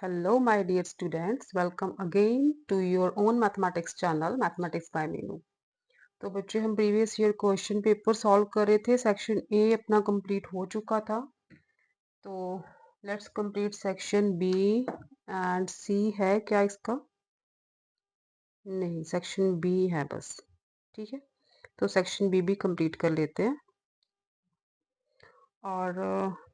Hello, my dear students. Welcome again to your own mathematics channel, Mathematics by Meenu. तो बच्चे हम previous year question paper solve कर रहे थे। Section A अपना कंप्लीट हो चुका था, तो let's complete section B and C है क्या इसका? नहीं, सेक्शन बी है बस। ठीक है, तो सेक्शन बी भी कंप्लीट कर लेते हैं। और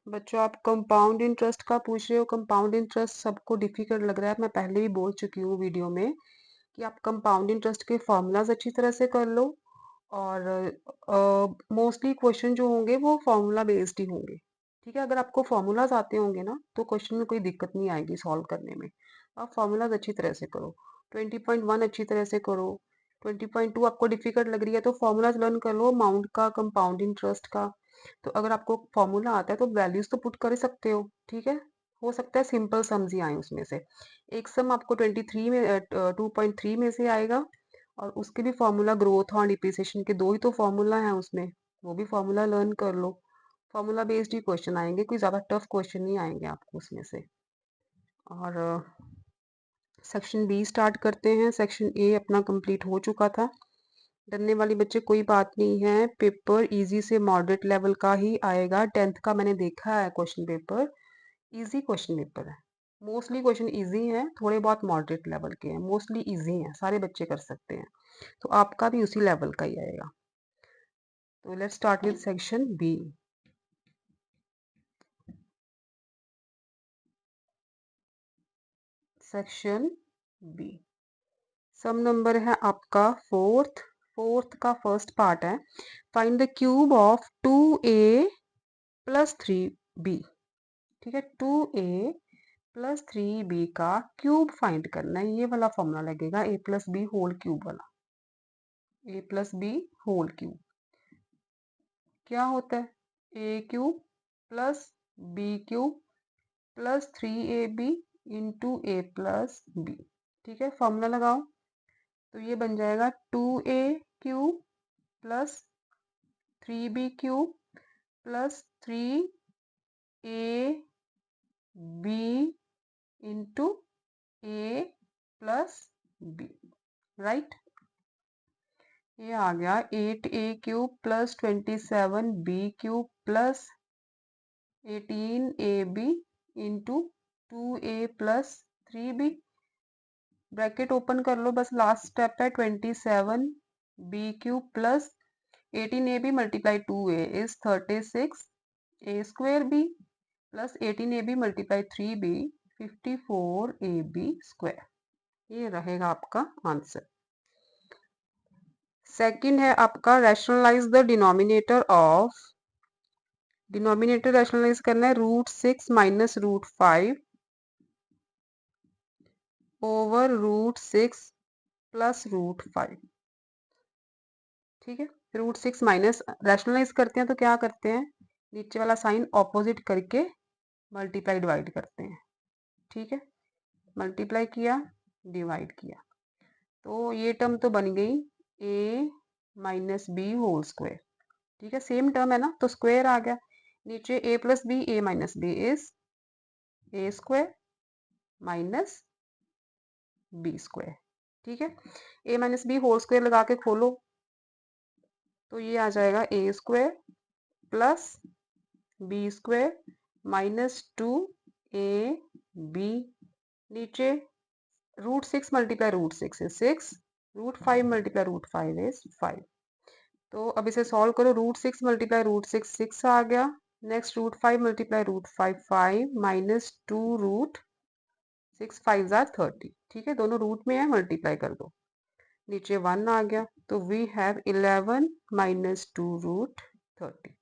बच्चों, आप कंपाउंड इंटरेस्ट का पूछ रहे हो। कंपाउंड इंटरेस्ट सबको डिफिकल्ट लग रहा है, मैं पहले भी बोल चुकी हूँ वीडियो में कि आप कंपाउंड इंटरेस्ट के फॉर्मूलाज अच्छी तरह से कर लो। और मोस्टली क्वेश्चन जो होंगे वो फॉर्मूला बेस्ड ही होंगे। ठीक है, अगर आपको फॉर्मूलाज आते होंगे ना तो क्वेश्चन में कोई दिक्कत नहीं आएगी सॉल्व करने में। आप फॉर्मूलाज अच्छी तरह से करो। 20.1 अच्छी तरह से करो। 20.2 आपको डिफिकल्ट लग रही है तो फॉर्मूलाज लर्न कर लो अमाउंट का, कंपाउंड इंटरेस्ट का। तो अगर आपको फॉर्मूला आता है तो वैल्यूज तो पुट कर ही सकते हो। ठीक है, हो सकता है सिंपल सम्स ही आए उसमें से। एक सम आपको 23 में 2.3 में से आएगा, और उसके भी फॉर्मूला ग्रोथ और डिप्रिसिएशन के दो ही तो फॉर्मूला हैं उसमें, वो भी फॉर्मूला लर्न कर लो। फॉर्मूला बेस्ड ही क्वेश्चन आएंगे, कोई ज़्यादा टफ क्वेश्चन नहीं आएंगे आपको उसमें से। और सेक्शन बी स्टार्ट करते हैं। सेक्शन ए अपना कंप्लीट हो चुका था। डरने वाली बच्चे कोई बात नहीं है, पेपर इजी से मॉडरेट लेवल का ही आएगा। 10th का मैंने देखा है question paper, easy question paper है। मोस्टली क्वेश्चन इजी हैं, थोड़े बहुत मॉडरेट लेवल के हैं, मोस्टली इजी हैं, सारे बच्चे कर सकते हैं। तो आपका भी उसी लेवल का ही आएगा। तो let's start with section B. Section B, sum number है आपका फोर्थ का फर्स्ट पार्ट है। Find the cube of 2a plus 3b। ठीक है, 2a प्लस 3b का क्यूब फाइंड करना है। ये वाला फॉर्मूला लगेगा, a plus B whole cube वाला। a plus B whole cube क्या होता है? a cube plus b cube plus 3ab into a plus b। ठीक है, फॉर्मूला लगाओ तो ये बन जाएगा 2a cube plus 3b cube plus 3ab into a plus b। Right, ये आ गया 8a cube plus 27b cube plus 18ab into 2a plus 3b। Bracket open कर लो, बस लास्ट स्टेप है। 27b cube plus 18ab multiply 2a is 36 a square b plus 18ab multiply 3b 54ab square. ये रहेगा आपका answer. Second है आपका rationalise the denominator of. Denominator rationalise करना है √6 माइनस √5 ओवर √6 प्लस √5। ठीक है, √6 माइनस रैशनलाइज करते हैं तो क्या करते हैं, नीचे वाला साइन ऑपोजिट करके मल्टीप्लाई डिवाइड करते हैं। ठीक है, मल्टीप्लाई किया, डिवाइड किया, तो ये टर्म तो बन गई a minus B whole square. ठीक है, सेम टर्म है ना, तो स्क्वायर आ गया। नीचे a plus B, a minus B is a square minus B square. ठीक है, a minus B whole square लगा के खोलो तो ये आ जाएगा a square plus B square minus 2ab। नीचे √6 मल्टीप्लाई √6 इज 6, √5 मल्टीप्लाई √5 इज 5। तो अब इसे सॉल्व करो। √6 मल्टीप्लाई √6 6 आ गया। Next √5 multiply √5 5 minus 2√6 5 jar 30। ठीक है, दोनों रूट में है, मल्टीप्लाई कर दो, नीचे 1 आ गया। तो वी हैव 11 माइनस 2√30।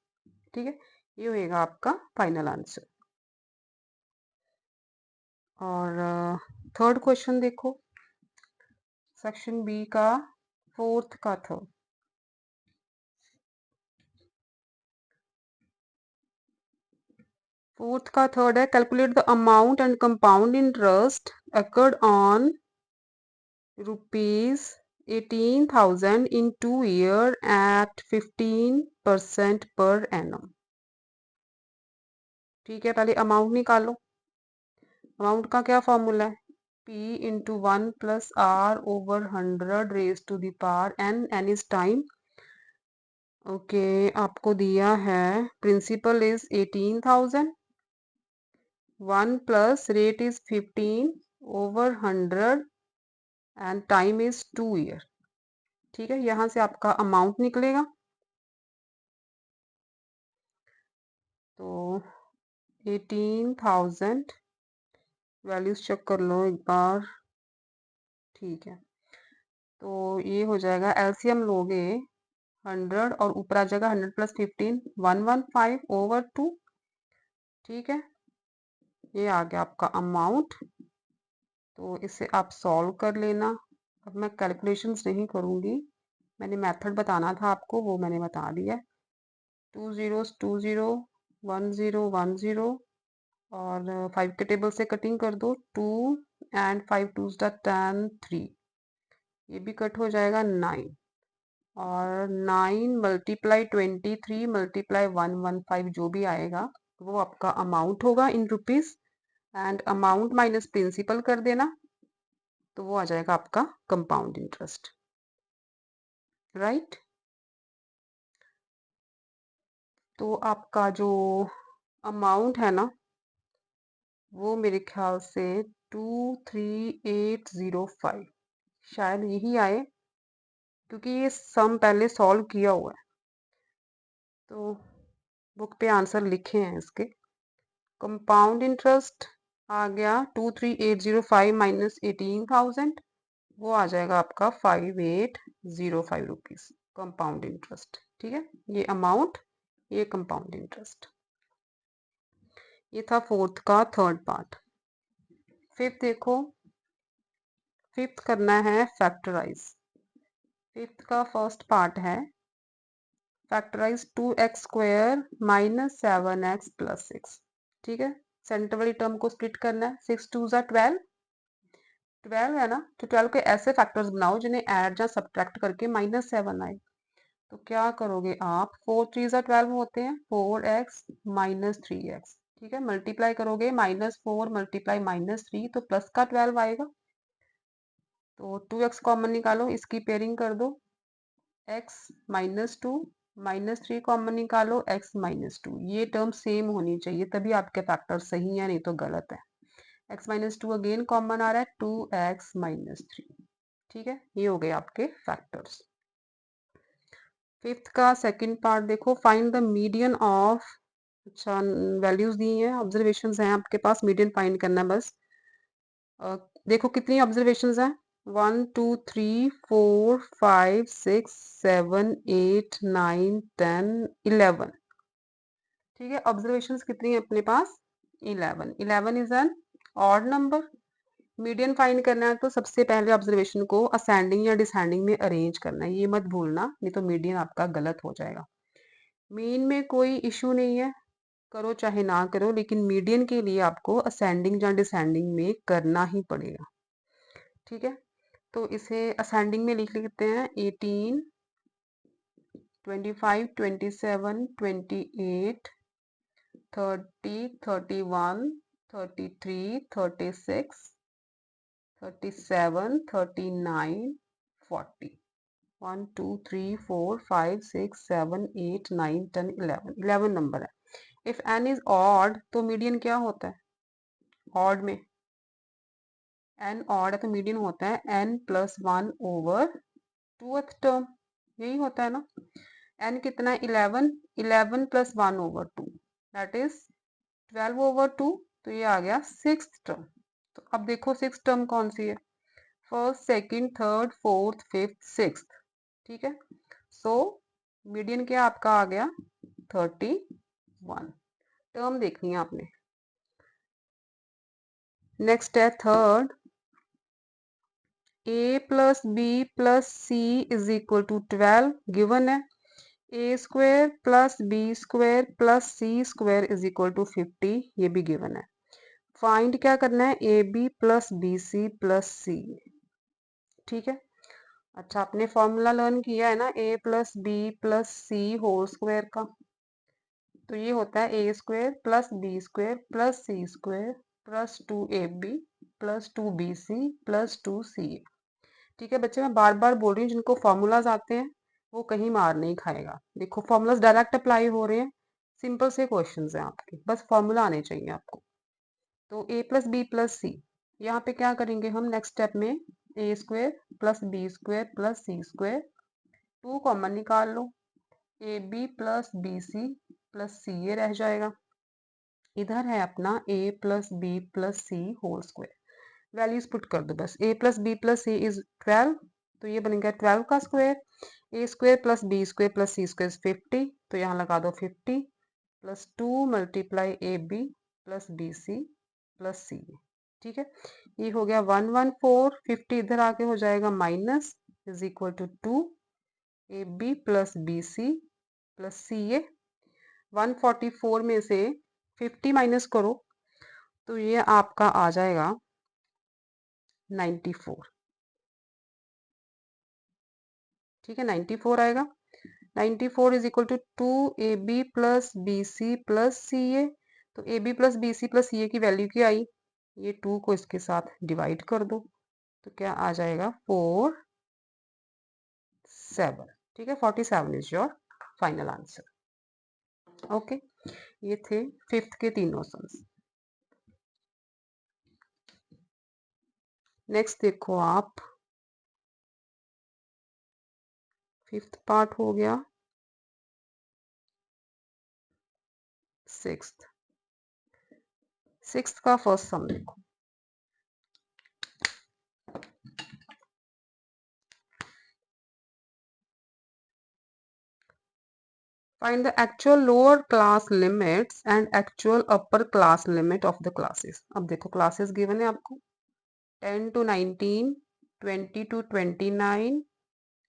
ठीक है, ये होएगा आपका फाइनल आंसर। और थर्ड क्वेश्चन देखो, सेक्शन बी का फोर्थ का थर्ड। फोर्थ का थर्ड है, calculate the amount and compound interest occurred on rupees 18,000 in 2 year at 15% per annum। ठीक है, पहले अमाउंट निकालो। अमाउंट का क्या फॉर्मूला है? P into 1 plus R over 100 raise to the power n is time. Okay, आपको दिया है principal is 18,000, 1 plus rate is 15 over 100 and time is 2 year. ठीक है, यहाँ से आपका अमाउंट निकलेगा। तो 18,000 वैल्यूज चेक कर लो एक बार। ठीक है, तो ये हो जाएगा, एलसीएम लोगे 100 और ऊपर आ जाएगा 100 प्लस 15, 115 ओवर 2। ठीक है, ये आ गया आपका अमाउंट। तो इसे आप सॉल्व कर लेना। अब मैं कैलकुलेशंस नहीं करूँगी, मैंने मेथड बताना था आपको, वो मैंने बता दिया। 2 zeros 2 0 1 0 1 0 और 5 के टेबल से कटिंग कर दो। 2 एंड 5 2 10 3, ये भी कट हो जाएगा 9 और 9 मल्टीप्लाई 23 मल्टीप्लाई 115 जो भी आएगा वो आपका अमाउंट होगा in rupees. And amount minus principal कर देना, तो वो आ जाएगा आपका कंपाउंड इंटरेस्ट। राइट, तो आपका जो अमाउंट है ना, वो मेरे ख्याल से 23805 शायद यही आए, क्योंकि ये सम पहले सॉल्व किया हुआ है, तो बुक पे आंसर लिखे हैं इसके। कंपाउंड इंटरेस्ट आ गया 23805 माइनस 18,000, वो आ जाएगा आपका 5805 रुपीज कंपाउंड इंटरेस्ट। ठीक है, ये अमाउंट, ये कंपाउंड इंटरेस्ट। ये था फोर्थ का थर्ड पार्ट। फिफ्थ देखो, फिफ्थ करना है फैक्टराइज। फिफ्थ का फर्स्ट पार्ट है factorise 2x square minus 7x plus 6। ठीक है, सेंटर वाली टर्म को स्प्लिट करना है। 6 2 ज़ा 12, 12 है ना, तो 12 के ऐसे फैक्टर्स बनाओ जिन्हें ऐड या सब्ट्रैक्ट करके माइनस 7 आए। तो क्या करोगे आप, 4 3 ज़ा 12 होते हैं, 4x माइनस 3x। ठीक है, मल्टीप्लाई करोगे -4 मल्टीप्लाई -3 तो प्लस का 12 आएगा। तो 2x कॉमन निकालो, इसकी पेयरिंग कर दो, x -2 -3 कॉमन निकालो, x -2। ये टर्म सेम होनी चाहिए तभी आपके फैक्टर सही है, नहीं तो गलत है। x -2 अगेन कॉमन आ रहा है, 2x -3। ठीक है, ये हो गए आपके फैक्टर्स। फिफ्थ का सेकंड पार्ट देखो, फाइंड द मीडियन ऑफ। अच्छा, वैल्यूज दी हैं, ऑब्जर्वेशंस हैं आपके पास, मीडियन फाइंड करना है बस। देखो कितनी ऑब्जर्वेशंस हैं, 1 2 3 4 5 6 7 8 9 10 11। ठीक है, ऑब्जर्वेशंस कितनी है अपने पास, 11। 11 is an odd number. Median find करना है तो सबसे पहले ऑब्जर्वेशन को असेंडिंग या डिसेंडिंग में अरेंज करना है, ये मत भूलना, नहीं तो मीडियन आपका गलत हो जाएगा। मीन में कोई इशू नहीं है, करो चाहे ना करो, लेकिन मीडियन के लिए आपको असेंडिंग या डिसेंडिंग में करना ही पड़ेगा। ठीक है, तो इसे असेंडिंग में लिख लेते हैं, 18 25 27 28 30 31 33 36 37 39 40। 1 2 3 4 5 6 7 8 9 10 11, 11 नंबर है। इफ n इज ऑड तो मीडियन क्या होता है, ऑड में n ऑड है तो मीडियन होता है n plus 1 over 2th term, यही होता है ना। n कितना है, 11, 11 plus 1 over 2 that is 12 over 2, तो ये आ गया 6th टर्म। तो अब देखो 6th टर्म कौन सी है, first second third fourth fifth sixth. ठीक है, सो मीडियन क्या आपका आ गया 31। टर्म देखनी है आपने। नेक्स्ट है third, a plus B plus C is equal to 12 given है। A square plus B square plus C square is equal to 50, ये भी गिवन है। फाइंड क्या करना है, A B plus B C plus C. ठीक है, अच्छा आपने फॉर्मूला लर्न किया है ना, a plus B plus C whole square का, तो ये होता है A square plus B square plus C square plus 2ab plus 2bc plus 2ca। ठीक है बच्चे, मैं बार बार बोल रही हूँ, जिनको फॉर्मूलाज आते हैं वो कहीं मार नहीं खाएगा। देखो फॉर्मूलाज डायरेक्ट अप्लाई हो रहे हैं, सिंपल से क्वेश्चंस हैं आपके, बस फॉर्मूला आने चाहिए आपको। तो a plus B plus C, यहाँ पे क्या करेंगे हम नेक्स्ट स्टेप में, A square plus B square plus C square, 2 common निकाल लो, A B plus B C plus C A रह जाएगा। इधर है अपना a plus B plus C whole square. Values put कर दो बस, a plus B plus C is 12, तो ये बनेगा 12 का स्क्वायर। A square plus B square plus C square 50, तो यहाँ लगा दो 50 plus 2 multiply A B plus B C plus C. ठीक है, ये हो गया 114, 50 इधर आके हो जाएगा minus, is equal to 2 A B plus B C plus C A. 144 में से 50 माइनस करो तो ये आपका आ जाएगा 94। ठीक है, 94 आएगा। 94 is equal to 2ab plus B C plus C A. तो A B plus B C plus C A की वैल्यू क्या आई, ये 2 को इसके साथ डिवाइड कर दो, तो क्या आ जाएगा 47। ठीक है, 47 is your final answer. Okay, ये थे फिफ्थ के तीनों सम्स। नेक्स्ट देखो आप, फिफ्थ पार्ट हो गया, सिक्स्थ का फर्स्ट सम देखो। Find the actual lower class limits and actual upper class limit of the classes। अब देखो क्लासेस गिवन है आपको 10 to 19, 20 to 29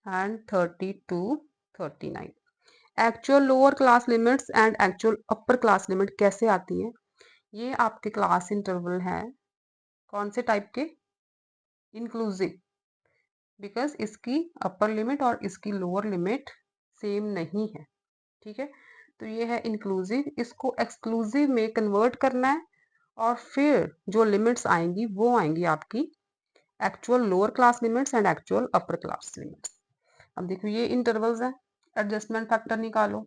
and 30 to 39। Actual lower class limits and actual upper class limit कैसे आती है, ये आपके क्लास इंटरवल है कौन से टाइप के, इंक्लूसिव, बिकॉज इसकी अपर लिमिट और इसकी लोअर लिमिट सेम नहीं है। ठीक है, तो ये है इंक्लूसिव, इसको एक्सक्लूसिव में कन्वर्ट करना है और फिर जो लिमिट्स आएंगी वो आएंगी आपकी actual lower class limits and actual upper class limits. अब देखो ये इंटरवल्स है, एडजस्टमेंट फैक्टर निकालो,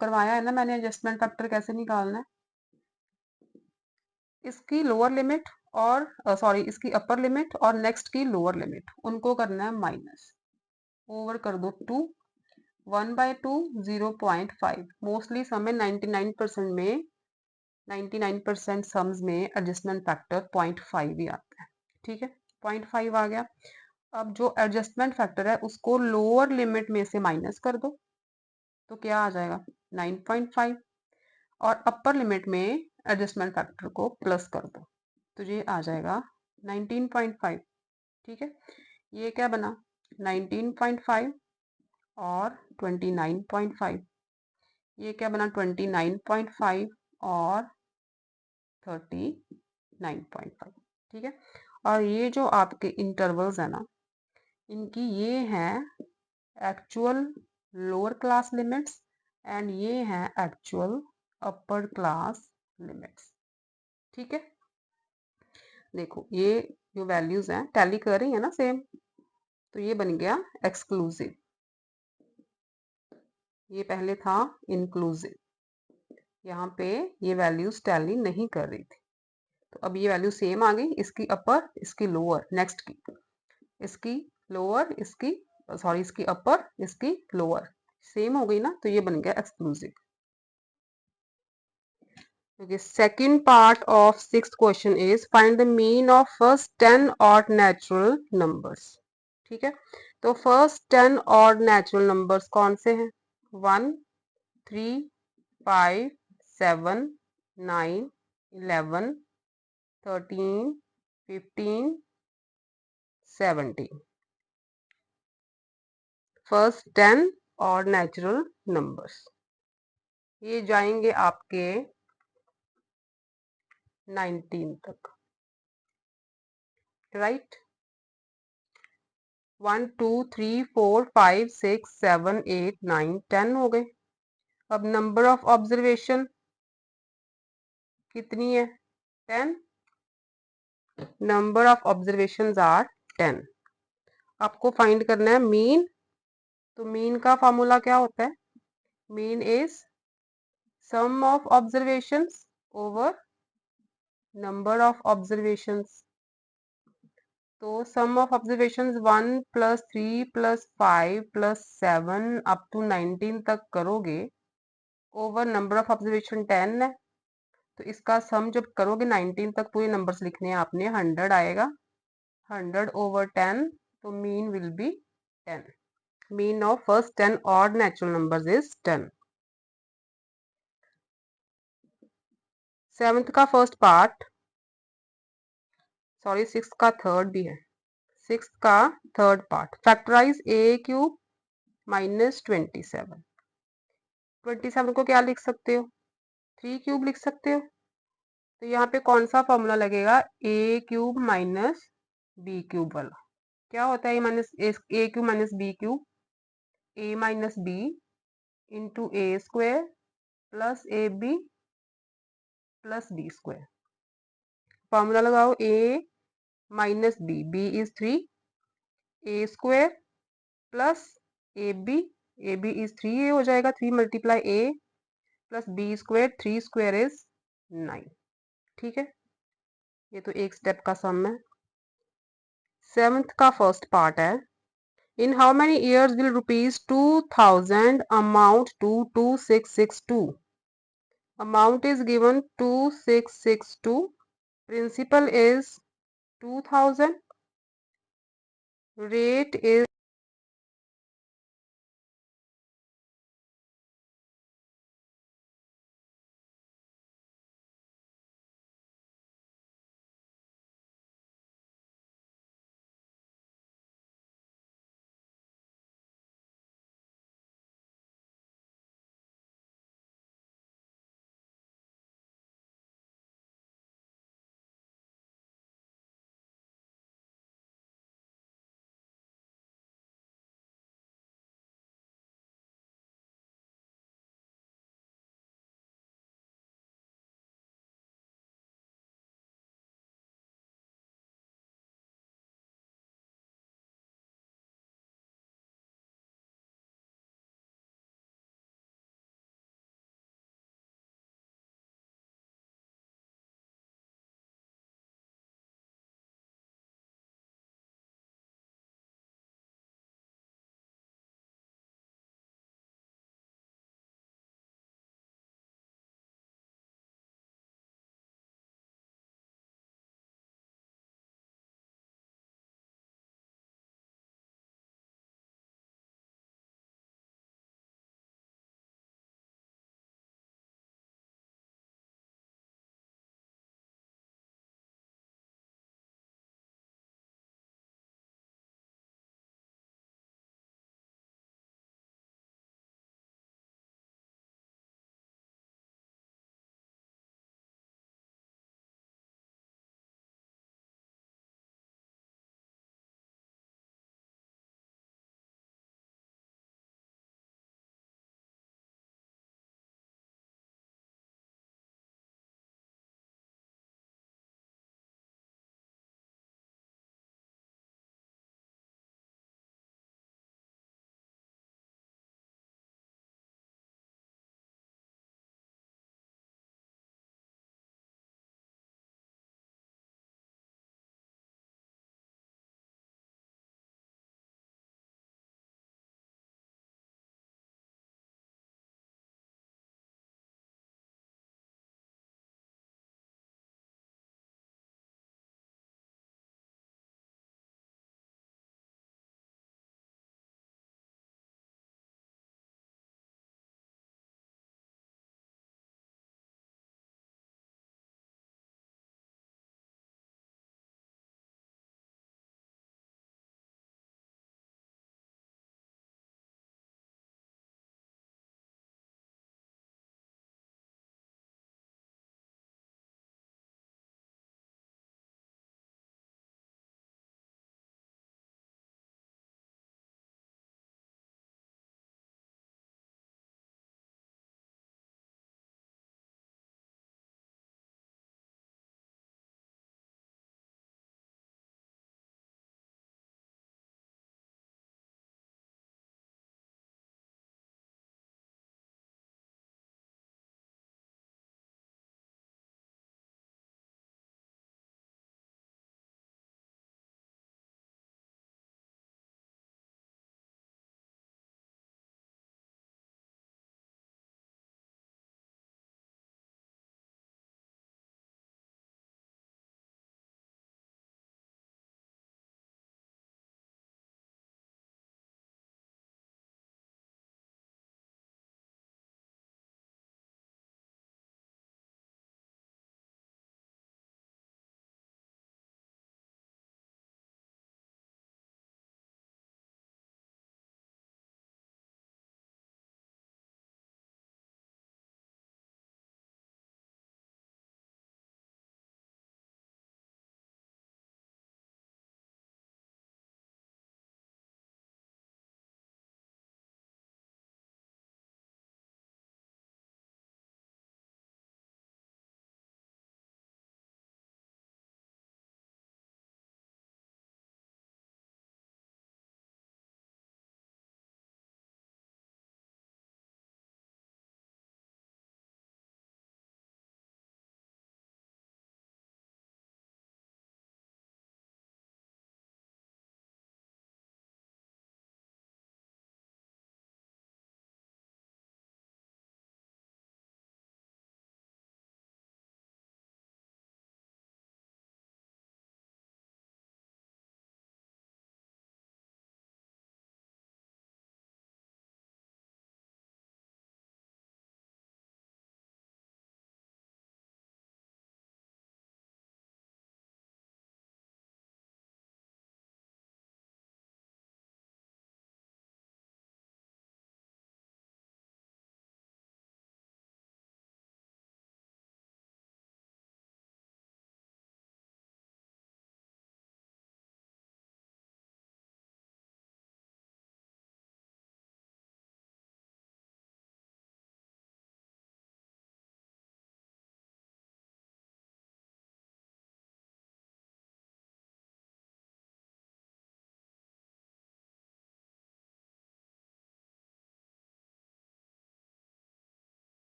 करवाया है ना मैंने एडजस्टमेंट फैक्टर कैसे निकालना है। इसकी लोअर लिमिट और सॉरी इसकी अपर लिमिट और नेक्स्ट की लोअर लिमिट, उनको करना है माइनस, ओवर कर दो 2, 1/2 0.5। मोस्टली समय 99% में 99% सम्स में एडजस्टमेंट फैक्टर 0.5 ही आता है। ठीक है, 0.5 आ गया। अब जो एडजस्टमेंट फैक्टर है उसको लोअर लिमिट में से माइनस कर दो, तो क्या आ जाएगा 9.5, और अपर लिमिट में एडजस्टमेंट फैक्टर को प्लस कर दो, तो ये आ जाएगा 19.5। ठीक है, ये क्या बना 19.5 और 29.5, ये क्या बना 29.5 और 39.5। ठीक है, और ये जो आपके इंटरवल्स है ना, इनकी ये हैं actual lower class limits and ये हैं एक्चुअल अपर क्लास लिमिट्स। ठीक है, देखो ये जो वैल्यूज हैं टैली कर रही है ना सेम, तो ये बन गया एक्सक्लूसिव, ये पहले था इंक्लूसिव, यहाँ पे ये वैल्यूज टैली नहीं कर रही थी, तो अब ये वैल्यू सेम आ गई, इसकी अपर इसकी लोअर, नेक्स्ट की इसकी लोअर इसकी सॉरी इसकी अपर इसकी लोअर सेम हो गई ना, तो ये बन गया exclusive. Okay, second part of sixth question is find the mean of first 10 odd natural numbers। ठीक है, तो first 10 odd natural numbers कौन से हैं, 1 3 5 7 9 11 13 15 17। फर्स्ट 10 और नेचुरल नंबर्स ये जाएंगे आपके 19 तक, राइट। 1 2 3 4 5 6 7 8 9 10 हो गए। अब नंबर ऑफ ऑब्जर्वेशन कितनी है, 10, number of observations are 10. आपको फाइंड करना है मीन। तो मीन का फॉर्मूला क्या होता है? Mean is sum of observations over number of observations. तो sum of observations 1 + 3 + 5 + 7 up to 19 तक करोगे, ओवर नंबर ऑफ ऑब्जर्वेशन 10 है, तो इसका सम जब करोगे 19 तक पूरे नंबर्स लिखने हैं आपने, 100 आएगा। 100/10, तो mean will be 10। Mean of first 10 odd natural numbers is 10। Seventh का फर्स्ट पार्ट, सॉरी सिक्स का थर्ड भी है। सिक्स का थर्ड पार्ट, फैक्टराइज a³ -27। 27 को क्या लिख सकते हो? 3³ लिख सकते हो। तो यहाँ पे कौन सा फॉर्मूला लगेगा? a³ - b³ वाला। क्या होता है a³ - b³? a - b into a² plus ab plus b²। Formula लगाओ, a - b is 3, a² plus ab is 3, ये हो जाएगा 3 × a प्लस b², 3² इज 9। ठीक है, ये तो एक स्टेप का सम है। सेवंथ का फर्स्ट पार्ट है, in how many years will ₹2000 amount to 2662? Amount is given 2662, principal is 2000, rate is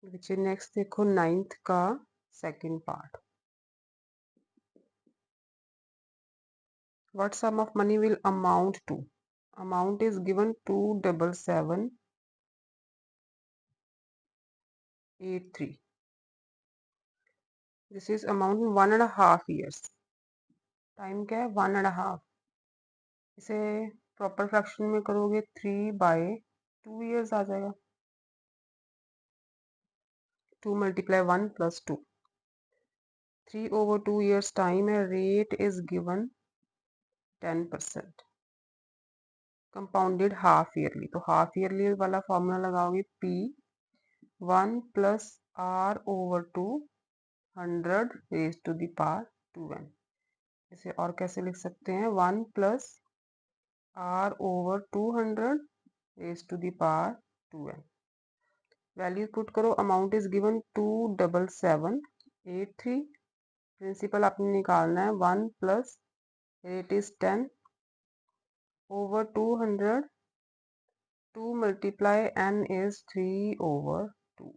बच्चे नेक्स्ट देखो 9th का second part. What sum of money will amount to? Amount is given 27783. This is amount in 1.5 years. Time क्या है 1.5। इसे proper fraction में करोगे 3/2 years आ जाएगा। 2 × 1 + 2। 3/2 years time है। Rate is given 10%। Compounded half yearly, तो हाफ ईयरली वाला formula लगाओगे P 1 + R/2 100 raised to the power 2n। इसे और कैसे लिख सकते हैं 1 + R/200 raised to the power 2n। Value put करो। Amount is given 27783। प्रिंसिपल आपने निकालना है 1 + रेट इज 10/200। 2 × n is 3/2।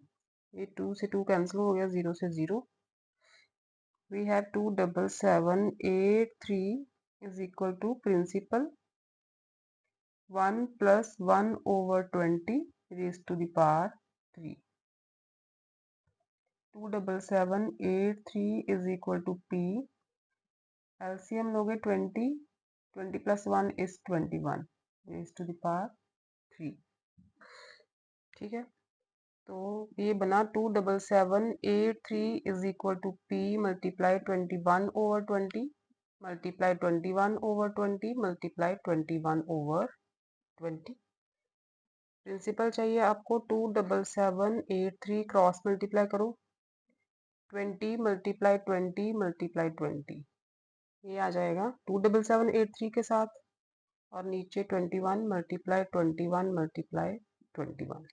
ये 2 से 2 कैंसिल हो गया, 0 से 0। we have 27783 is equal to principal 1 + 1/20 raised to the power 3। 27783 is equal to P। LCM लोगे 20 + 1 is 21 raised to the power 3। ठीक है, तो ये बना 27783 is equal to P × 21/20 multiply 21/20 multiply 21/20। Principal चाहिए आपको। 27783 क्रॉस मल्टीप्लाई करो। 20 × 20 × 20 ये आ जाएगा 27783 के साथ, और नीचे 21 × 21 × 21।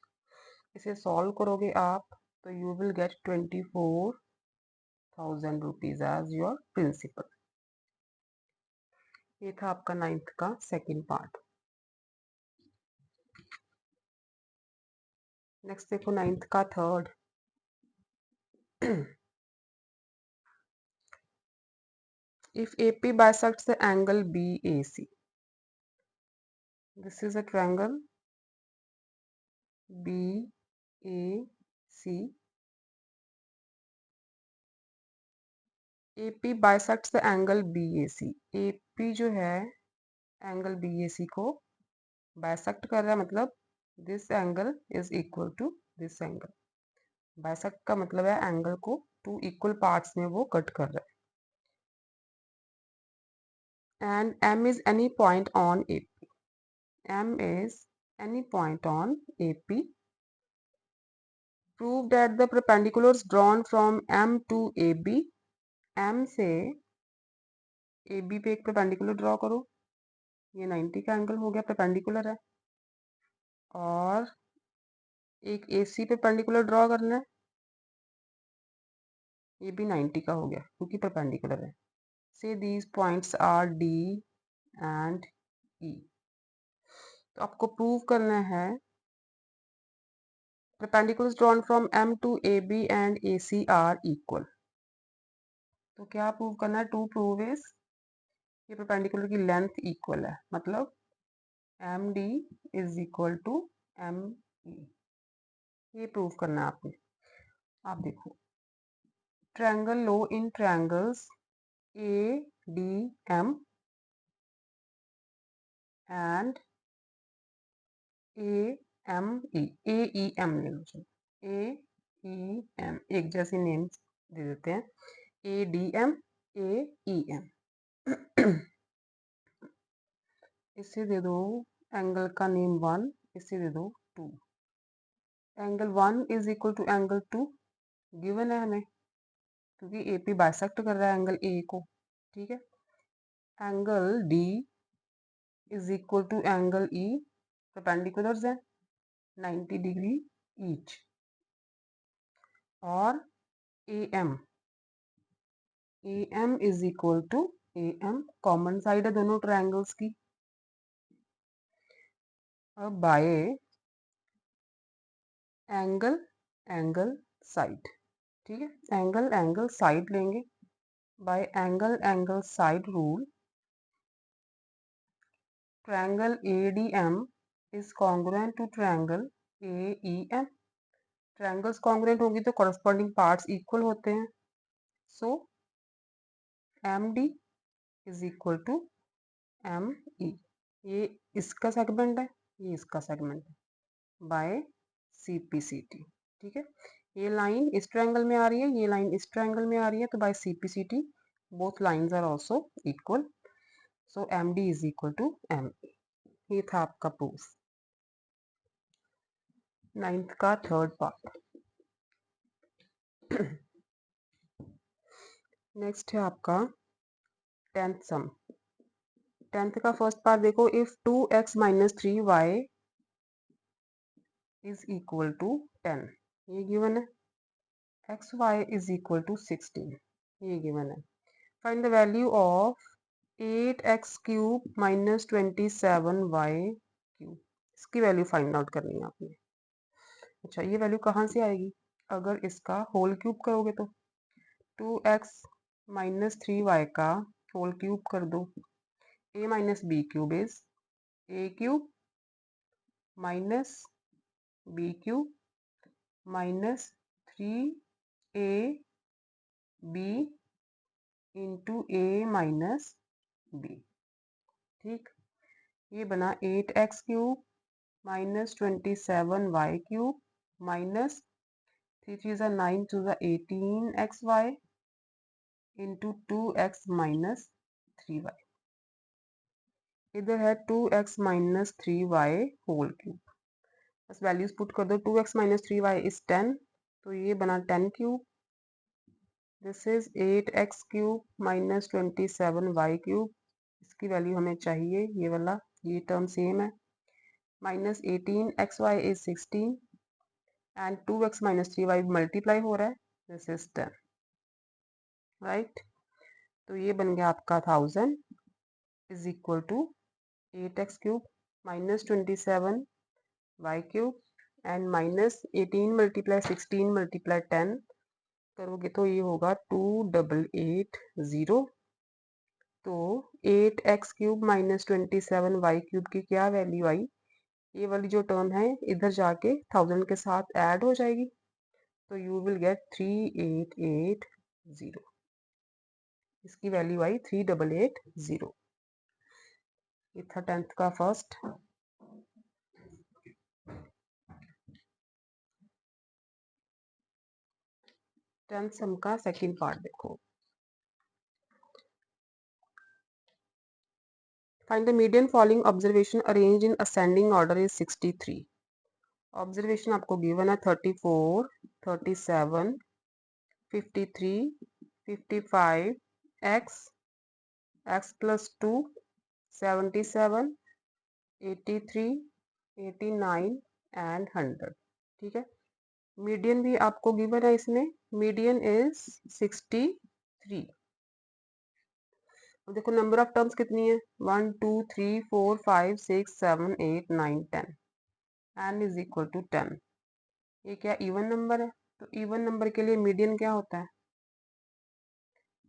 इसे सॉल्व करोगे आप तो you will get 24,000 rupees as your principal. ये था आपका 9th का सेकंड पार्ट। नेक्स्ट देखो 9th का third. If AP bisects the angle BAC, this is a triangle BAC. AP bisects the angle BAC। AP जो है एंगल BAC को bisect कर रहा है, मतलब this angle is equal to this angle. Bisect का मतलब है एंगल को 2 इक्वल पार्ट्स में वो कट कर रहा है। And M is any point on AP। M is any point on AP। Prove that the perpendiculars drawn from M to AB। M से AB पे एक परपेंडिकुलर ड्रॉ करो। ये 90 का एंगल हो गया, परपेंडिकुलर है। और एक AC पे परपेंडिकुलर ड्रॉ करना है, ये भी 90 का हो गया क्योंकि परपेंडिकुलर है। Say these points are D and E। तो आपको प्रूव करना है perpendiculars drawn from M to AB and AC are equal। तो क्या प्रूव करना है? टू प्रूव इज ये परपेंडिकुलर की लेंथ इक्वल है, मतलब MD is equal to ME। ये प्रूव करना है आपने। आप देखो ट्रायंगल लो in triangles ADM and AME। AEM ले लो, AEM एक जैसी नेम दे देते हैं। ADM AEM। इसे दे दो एंगल का नेम 1, इसे दे दो 2। Angle 1 is equal to angle 2 given है हमें, क्योंकि AP बाइसेक्ट कर रहा है एंगल A को। ठीक है, angle D is equal to angle E, perpendiculars हैं 90 डिग्री ईच। और AM is equal to AM, common side है दोनों ट्रायंगल्स की। अब बाय एंगल साइड, ठीक है। एंगल एंगल साइड लेंगे, by angle angle side rule triangle ADM is congruent to triangle AEM। Triangles congruent होंगी तो कॉरस्पॉन्डिंग पार्ट्स इक्वल होते हैं, so MD is equal to ME। ये इसका सेगमेंट है, ये इसका सेगमेंट है, बाय CPCT, ठीक है। ये लाइन इस ट्रायंगल में आ रही है, ये लाइन इस ट्रायंगल में आ रही है, तो by CPCT both lines are also equal, so MD is equal to ME। ये था आपका प्रूफ। 9th का थर्ड पार्ट। नेक्स्ट है आपका 10th सम। 10th का फर्स्ट पार्ट देखो, if 2x - 3y is equal to 10, ये गिवन है। xy इज इक्वल टू 16, ये गिवन है। Find the value of 8x cube - 27y cube. इसकी वैल्यू फाइंड आउट करनी है आपने। अच्छा, ये वैल्यू कहाँ से आएगी? अगर इसका होल क्यूब करोगे तो 2x - 3y का होल क्यूब कर दो। a - b cube is a cube minus b cube minus 3ab into a minus b, ठीक। ये बना 8x cube - 27y cube minus 3 3 ज़ा 9 2 ज़ा 18xy into 2x minus 3y। इधर है 2x minus 3y whole cube, बस वैल्यूज पुट कर दो। 2x माइनस 3y इज 10, तो ये बना 10 cube. This is 8x cube minus 27y cube, इसकी वैल्यू हमें चाहिए, ये वाला, ये टर्म सेम है। Minus 18xy is 16 and 2x minus 3y multiply हो रहा है, दिस इज 10, राइट। तो ये बन गया आपका 1000 is equal to 8x cube minus 27y cube and minus 18 multiply 16 multiply 10 करोगे तो ये होगा 2880। तो 8x cube minus 27y cube की क्या वैल्यू आई? ये वाली जो टर्म है इधर जाके 1000 के साथ ऐड हो जाएगी, तो यू विल गेट 3880। इसकी वैल्यू आई 3880। ये था 10th का फर्स्ट। 10th सम का सेकंड पार्ट देखो। Find the median following observation arrange in ascending order is 63। Observation आपको गिवन है 34, 37, 53, 55, x, x plus 2, 77, 83, 89 एंड 100, ठीक है। मीडियन भी आपको गिवन है इसमें, मीडियन इज 63। अब देखो नंबर ऑफ टर्म्स कितनी है, 1 2 3 4 5 6 7 8 9 10, n इज इक्वल टू 10। ये क्या इवन नंबर है? तो इवन नंबर के लिए मीडियन क्या होता है?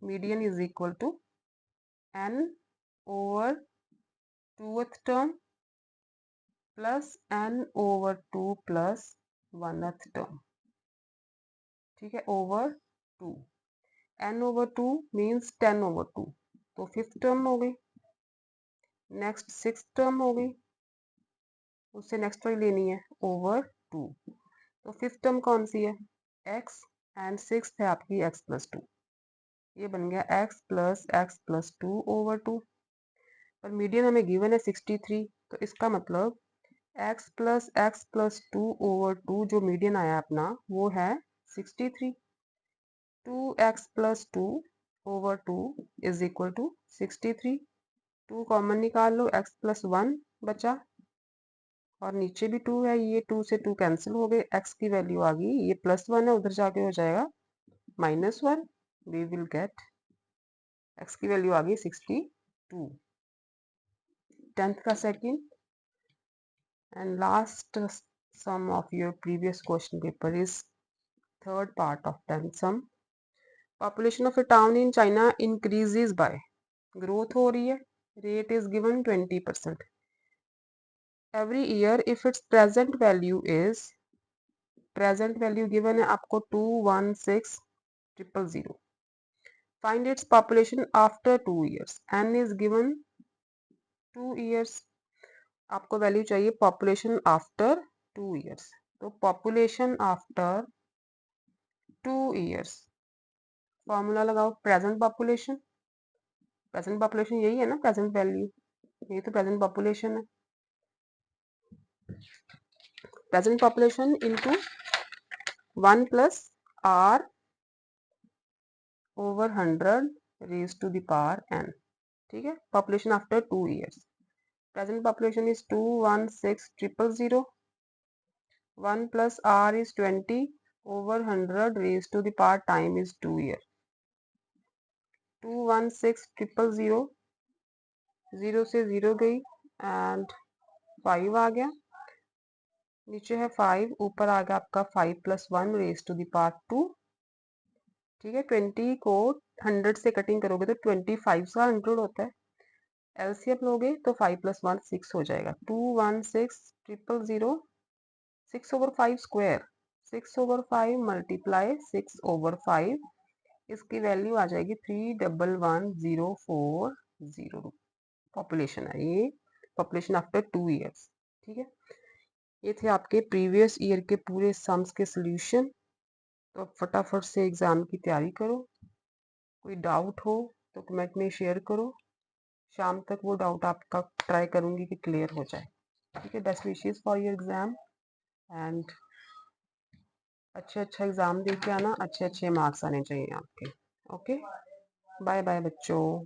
Median is equal to n over 2th term plus n over 2 plus 1th term, ठीक है, over 2। n over 2 means 10 over 2, तो 5th टर्म हो गई। नेक्स्ट 6th टर्म हो गई, उससे नेक्स्ट वाली लेनी है ओवर 2, तो 5th टर्म कौन सी है? x एंड 6th है आपकी x प्लस 2, ये बन गया x प्लस 2 ओवर 2। पर मीडियन हमें गिवन है 63, तो इसका मतलब x प्लस 2 ओवर 2 जो मीडियन आया अपना वो है 63। 2x plus 2 over 2 is equal to 63। 2 common निकाल लो, x प्लस 1 बचा और नीचे भी 2 है, ये 2 से 2 कैंसिल हो गए, x की वैल्यू आ गई, ये +1 है उधर जाके हो जाएगा -1। वी विल गेट x की वैल्यू आ गई 62। 10th का second and last sum of your previous question paper is third part of then sum. Population of a town in China increases by, growth हो रही है, rate is given 20%. Every year if its present value given है आपको 216,000. Find its population after 2 years. N is given 2 years. आपको value चाहिए population after 2 years. तो population after 2 years, formula लगाओ present population यही है ना, प्रेजेंट वैल्यू, यही तो प्रेजेंट पॉपुलेशन है. Present population into 1 plus r over 100 raised to the power n. ठीक है, population after 2 years. Present population is 216,000. 1 plus r is 20 over 100 raised to the power time is 2 year. 216,000, 0 से 0 गई and 5 आ गया, नीचे है 5, ऊपर आ गया आपका 5 plus 1 raised to the power 2. ठीक है, 20 को 100 से कटिंग करोगे तो 25 का 100 होता है, एलसीएम लोगे तो 5 plus 1 6 हो जाएगा. 216,000, 6 over 5 square, 6 over 5 multiply 6 over 5, इसकी वैल्यू आ जाएगी 311,040. पॉपुलेशन है ये, पॉपुलेशन आफ्टर 2 years. ठीक है, ये थे आपके प्रीवियस ईयर के पूरे सम्स के सॉल्यूशन. तो अब फटाफट से एग्ज़ाम की तैयारी करो. कोई डाउट हो तो कमेंट में शेयर करो, शाम तक वो डाउट आपका ट्राई करूँगी कि क्लियर हो जाए. ठीक है, best wishes for your exam and अच्छा एग्ज़ाम दे के आना, अच्छे मार्क्स आने चाहिए आपके. ओके, बाय बाय बच्चों.